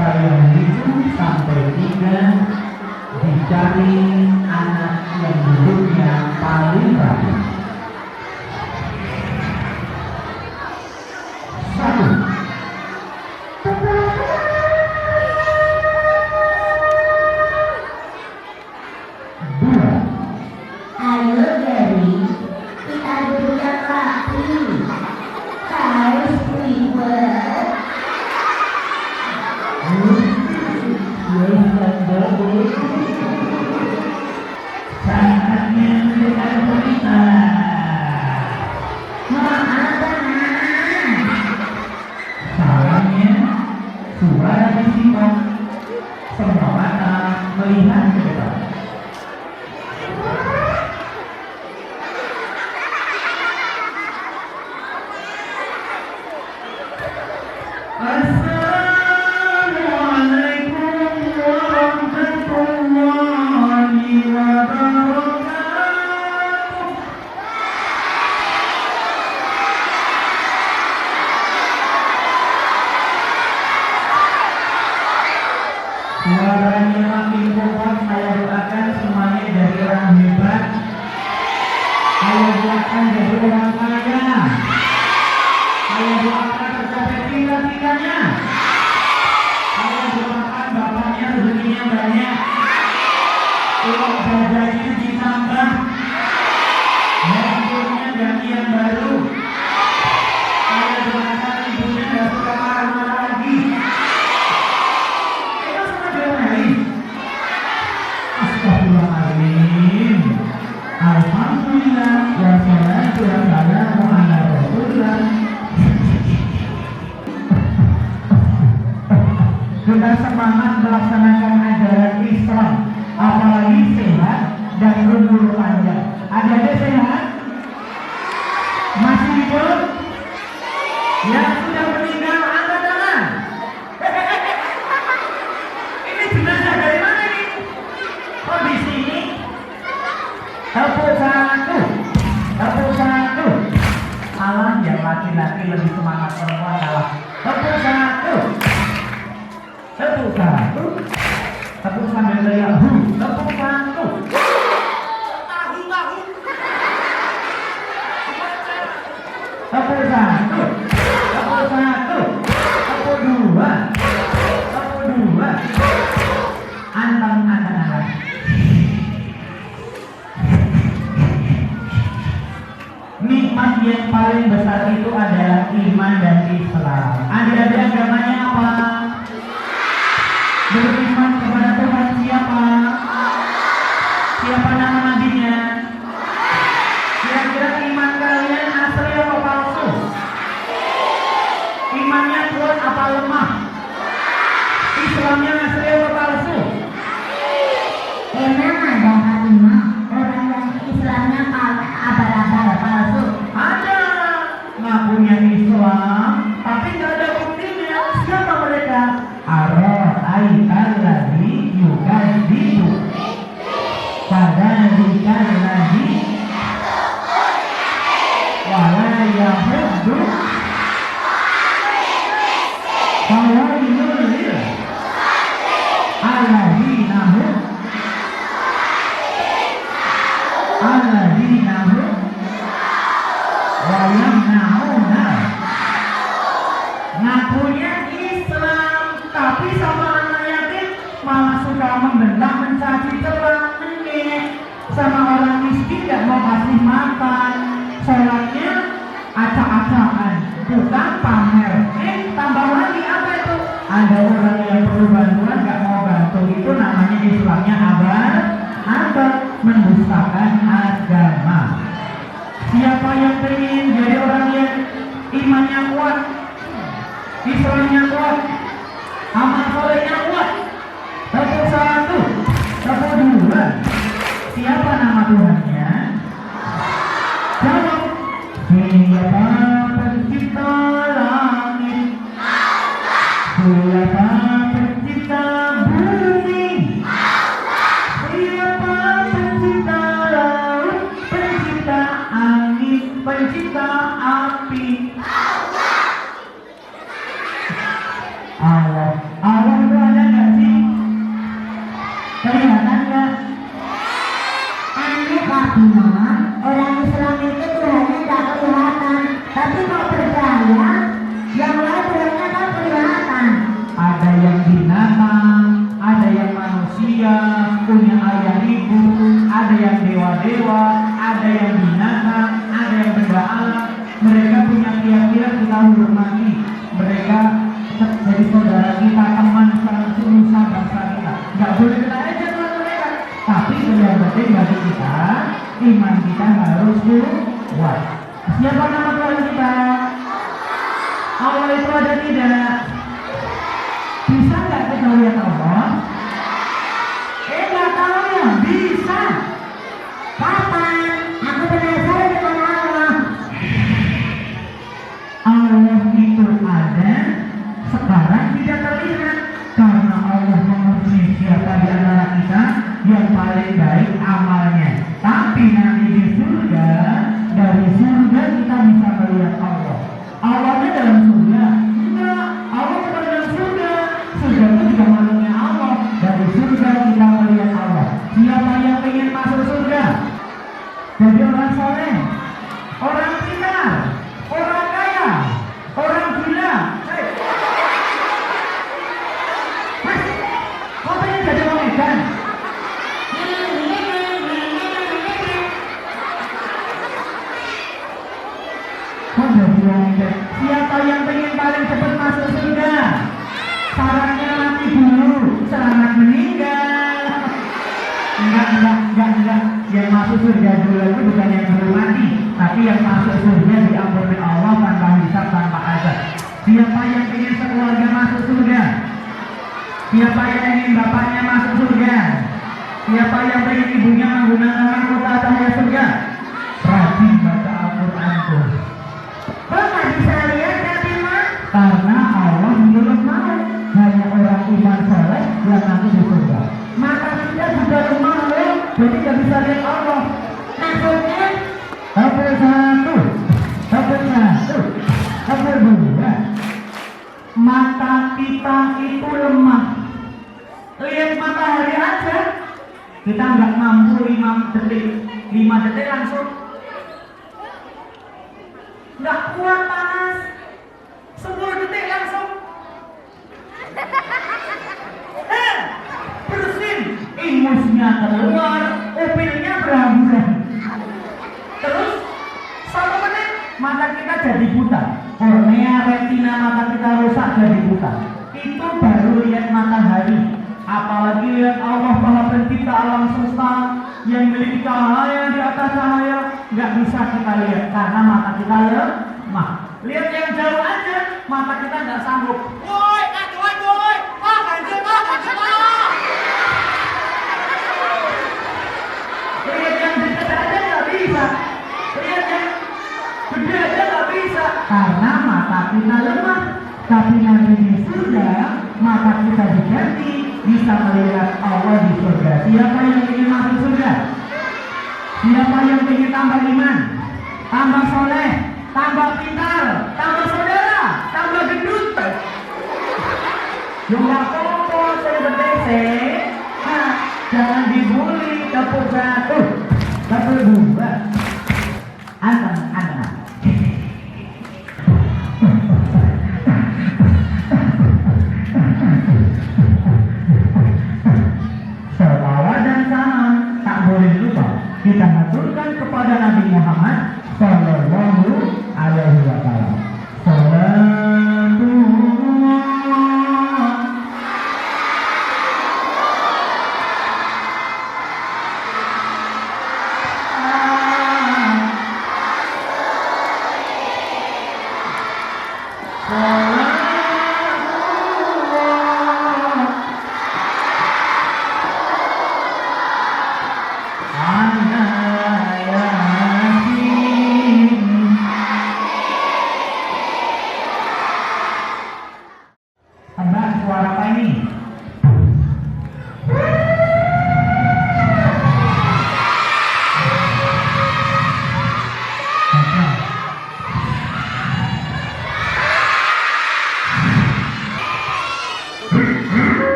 Saya itu sampai 3 dicari anak yang duduknya paling rapi. 1. Ayo Dewi, kita duduk yang rapi. Harus ribet. Saatnya mendengar berita. Maaf tenang. Salahnya suara disimak, semua mata melihat ke depan. Assalamualaikum warahmatullahi wabarakatuh. Suaranya makin kompak. Saya doakan semuanya jadi orang hebat. Saya doakan jadi orang kaya. Saya doakan tercapai cita-citanya. Saya doakan bapaknya rezekinya banyak, uang jajannya ditambah, handphonenya ganti yang baru. Saya doakan ibunya gak suka marah-marah lagi. Itu semua diomelin. Astagfirullahaladzim. Alhamdulillah. Wassalatu wassalamu ala Rasulillah. Kita semangat melaksanakan ajaran Islam, apalagi sehat dan umur panjang. Adik-adik sehat? Masih hidup? Yang sudah meninggal angkat tangan. Ini jenazah dari mana ini? Oh di sini. Tepuk 1. Tepuk 1. Alah, yang laki-laki lebih semangat, perempuan kalah. Tepuk 1. Tepuk 1. Tepuk sambil teriak. Tepuk 1. Tepuk 1. Tepuk 1. Tepuk 2. Tepuk 2. Anteng. Nikmat yang paling besar itu adalah iman dan Islam. Adik-adik agamanya apa? Beriman kepada Tuhan siapa? Siapa nama nabinya? Kira-kira iman kalian asli apa palsu? Imannya kuat apa lemah? Islamnya asli apa palsu? Emang ada harimau orang yang Islamnya abal-abal palsu? Ada ngakunya Islam, tapi nggak ada buktinya. Siapa mereka? Alladzi yukadzibu fadzalika alladzi wala yahuddu fawailul lil alladzina hum wa yamna'una. Ngakunya Islam tapi sama anak yatim malah suka membentak, mencaci celah, sama orang miskin gak mau kasih makan. Sholatnya acak-acakan, bukan pamer. Tambah lagi apa itu? Ada orang yang perlu bantuan gak mau bantu, itu namanya Islamnya abal, mendustakan agama. Siapa yang ingin jadi orang yang imannya kuat, Islamnya kuat, amal solehnya kuat? Tepuk 1. Tepuk 2. Siapa nama Tuhannya? Jawab. Siapa pencipta langit? Siapa pencipta bumi? Siapa pencipta laut? Pencipta angin? Pencipta api? Allah. Allah dewa-dewa, ada yang binatang, ada yang benda alam. Mereka punya keyakinan kita hormati. Mereka jadi saudara kita, teman senusa bangsa kita. Nggak boleh kita aja dengan mereka. Tapi yang penting bagi kita, iman kita harus kuat. Siapa nama Tuhan kita? Allah itu ada tidak? Bisa nggak kita lihat Allah? Nggak tahu ya? Bisa. Kapan? Aku penasaran dengan Allah. Allah itu ada, sekarang tidak terlihat. Karena Allah menguji siapa di antara kita yang paling baik amalnya. Tapi nanti di surga, dari surga kita bisa melihat Allah. Allahnya dalam surga? Enggak, Allah bukan dalam surga. Surga itu juga makhluknya Allah. Dari surga kita melihat Allah. Siapa yang ingin masuk surga? Jadi orang soleh, orang pintar, orang kaya, orang gila. Mas, kau pengen jadi orang edan? Kau jadi orang edan? Siapa yang pengen paling cepat masuk surga? Syaratnya mati dulu, selamat meninggal. Enggak. Yang masuk surga dulu itu bukan yang belum mati, tapi yang masuk surga diampuni Allah tanpa hisab, tanpa azab. Siapa yang ingin sekeluarga masuk surga? Siapa yang ingin bapaknya masuk surga? Siapa yang ingin ibunya menggunakan mahkota cahaya surga? Rajin baca Al-Quran tuh. Kok nggak bisa lihat tapi mah? Karena Allah menurut mau hanya orang iman soleh yang nanti di surga. Maka kita juga lemah loh, jadi nggak bisa lihat Allah. Maksudnya? Nomor 1, nomor 1, nomor 2. Mata kita itu lemah. Lihat matahari aja, kita nggak mampu 5 detik langsung. Nggak kuat panas, 10 detik langsung. Bersin, ingusnya keluar, upilnya berambulan. Terus 1 menit mata kita jadi buta. Kornea, retina mata kita rusak jadi buta. Itu baru lihat matahari. Apalagi lihat Allah Maha Pencipta alam semesta yang memiliki cahaya di atas cahaya, nggak bisa kita lihat karena mata kita lemah. Lihat yang jauh aja, mata kita nggak sanggup. Woi, woi, ganjil. Lihat yang dekat aja nggak bisa. Lihat yang gede aja nggak bisa. Karena mata kita lemah. Tapi nanti di surga, mata kita diganti, bisa melihat Allah di surga. Siapa yang ingin masuk surga? Siapa yang ingin tambah iman, tambah soleh, tambah pintar, tambah saudara, tambah gendut? Yang nggak apa-apa, saya berdesek. Nah, jangan dibully, tepuk 1, tepuk 2. Anteng. Salawat dan salam tak boleh lupa kita haturkan kepada Nabi Muhammad Sallallahu Alaihi Wasallam. Suara apa ini?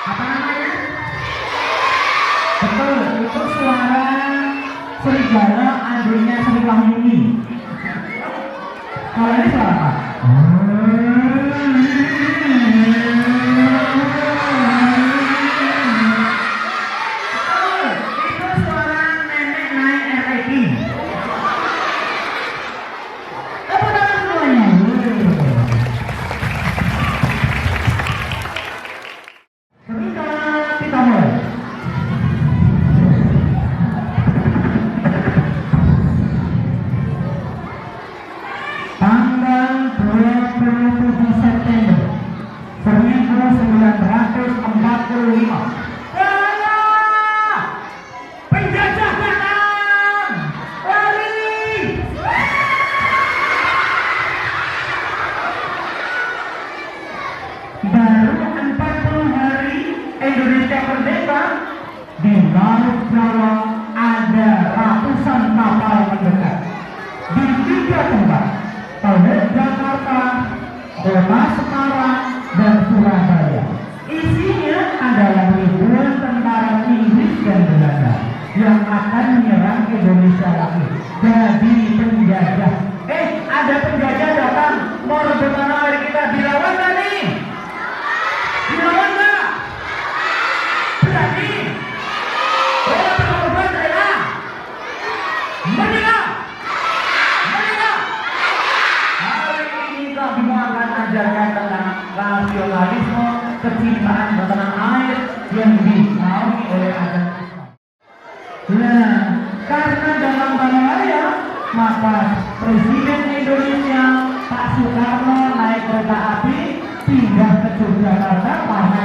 Apa namanya? Betul, itu suara serigala adiknya Sri Wahyuni. Kalau ini suara apa? Indonesia merdeka, di Laut Jawa ada ratusan kapal mendekat di 3 tempat, Teluk Jakarta, Kota Semarang, dan Surabaya. Isinya adalah ribuan tentara Inggris dan Belanda yang akan menyerang Indonesia lagi, jadi penjajah. Ada penjajah datang mau rebut tanah air kita, dilawan nggak nih? Dilawan nggak? Berani? Berkorban rela? Merdeka! Merdeka! Hari ini kami akan ajarkan tentang nasionalisme, kecintaan tanah air yang dinaungi oleh agama Islam. Nah, karena dalam bahaya, maka Presiden Indonesia Pak Soekarno naik kereta api pindah ke Yogyakarta karena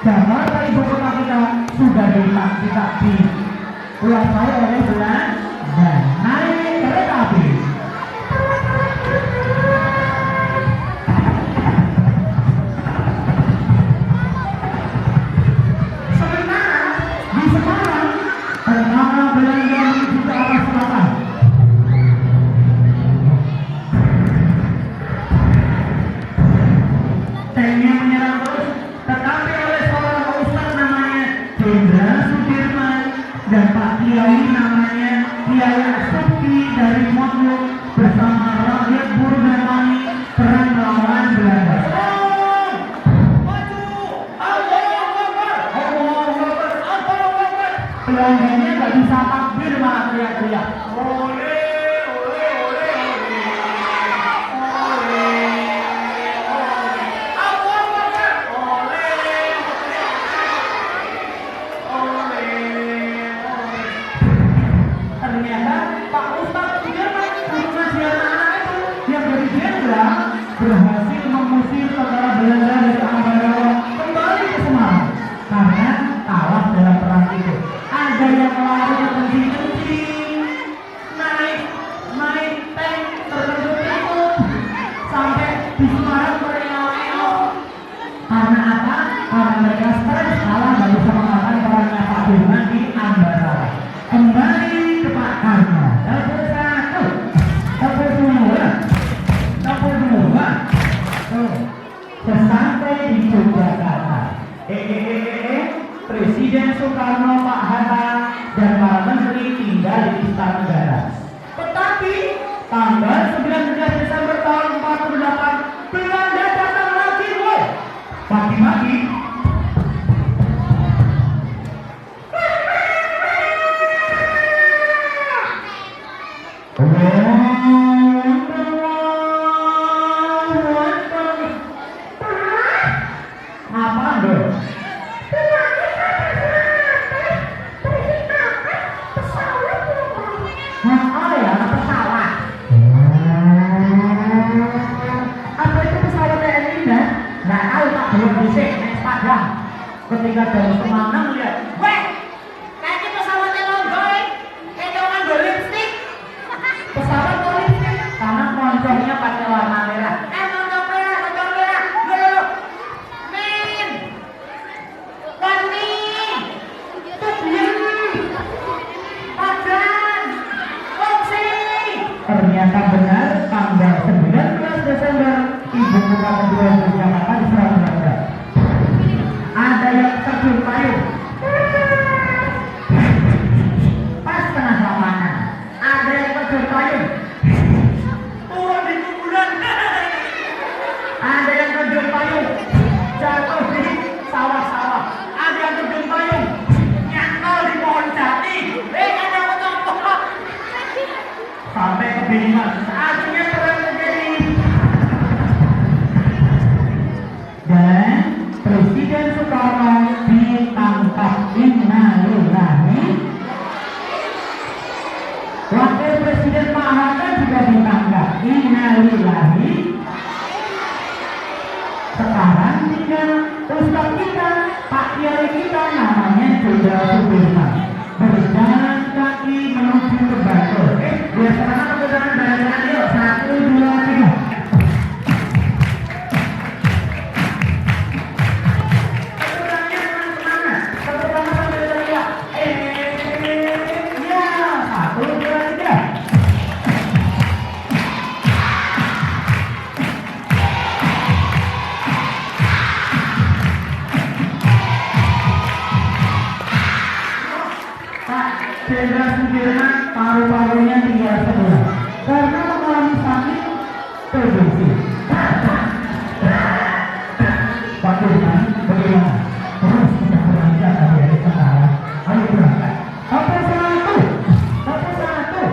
Jakarta ibu kota kita sudah dikuasai oleh Belanda. Naik kereta api. Sementara di Semarang tentara Belanda menuju ke arah selatan. Tanknya menyerang terus, tetapi oleh seorang ustaz namanya Jenderal Sudirman dan Pak Kiai namanya Kiai Asfi dari Motul bersama rakyat buruh dan tani perang melawan Belanda. Belandanya nggak bisa takbir malah teriak-teriak. Ternyata Pak Ustadz Sudirman pengajian anak itu yang dari jenderal berhasil mengusir tentara Belanda dari Ambarawa kembali ke Semarang karena kalah dalam perang itu. Ada yang lari ke kencing-kencing, naik tank terkejut-kejut sampai di Semarang bereok-eok. Karena apa? Karena mereka stres kalah baru sama makan perangnya Pak Dirman di Ambarawa. Kembali ke Pak Karno. Nomor 1, nomor 2, nomor 2. Sesampai di Yogyakarta, Presiden Soekarno, Pak Hatta, dan para menteri tinggal di Istana Negara. Tetapi tanggal 19 Desember tahun 48 Belanda datang lagi, woy. Pagi-pagi apa dong? Oh ya, pesawat. Apa itu pesawat TNI dan? Nggak tahu, tak belum bisa naik Padang. Ketika dari Semarang lihat, weh, nanti pesawatnya longgoy, kayak orang lipstick. Pesawat lipstick karena moncongnya pakai warna merah. Moncong merah, moncong merah. Loh, min, warni, tubian, padan, opsi. Ternyata benar tanggal 19 Desember ibu kota kedua Yogyakarta diserang Belanda. Ada yang terjun payung pas tengah lapangan. Ada yang terjun payung turun di kuburan. Ada yang terjun payung jatuh di sawah-sawah. Ada yang terjun payung nyantol di pohon jati. Ada potong-potong sampai kebingungan. Akhirnya perang terjadi dan Presiden Soekarno ditangkap. Innalillahi. Wakil Presiden Pak Hatta juga ditangkap. Innalillahi. Sekarang tinggal Ustaz kita, Pak Kiai kita namanya Jenderal Sudirman berjalan kaki menuju ke Bantul. Biar sekarang aku jalan bareng-bareng yuk. 1, 2, 3. Semangat. Jenderal Sudirman paru-parunya tinggal sebelah karena mengalami sakit TBC. Pak Dirman, bagaimana? Terus kita berangkat dari sekarang. Ayo berangkat. Apa satu?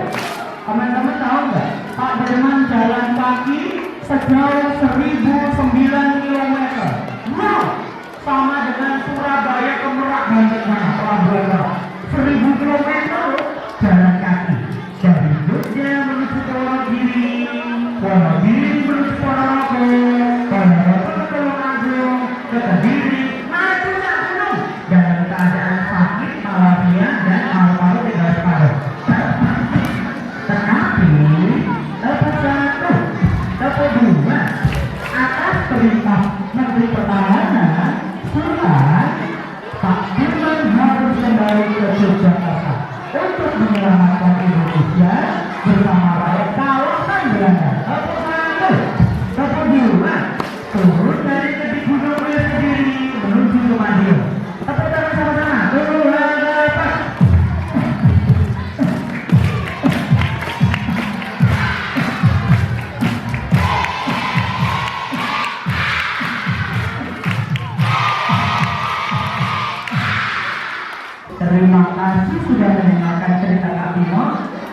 Teman-teman tahu nggak? Pak Dirman jalan kaki sejauh 1009 km. Wow, sama dengan Surabaya ke Merak Banten pelabuhan 1000 km jalan kaki dari Jogja menuju ke Wonogiri, Wonogiri menuju Ponorogo, Ponorogo ke Tulungagung, ke Kediri, naik puncak gunung dalam keadaan sakit, malaria dan paru-paru tidak separuh. Tetapi dapat dua atas perintah Menteri Pertahanan surat Pak Dirman harus kembali ke Yogyakarta untuk menyelamatkan Indonesia bersama rakyat kawasan Belanda. Dapat dua turun dari tepi gunung sendiri menuju ke Madiun. Tepuk tangan sama-sama. Turun dapat. Terima kasih sudah mendengarkan cerita Kak Bimo.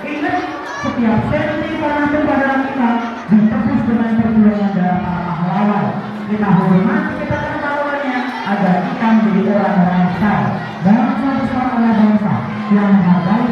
Ingat, setiap senti penampilan pada kita ditebus dengan perjuangan darah para pahlawan. Kita hormati kita pahlawannya agar kita menjadi orang-orang besar, bangsa besar anak bangsa yang menghargai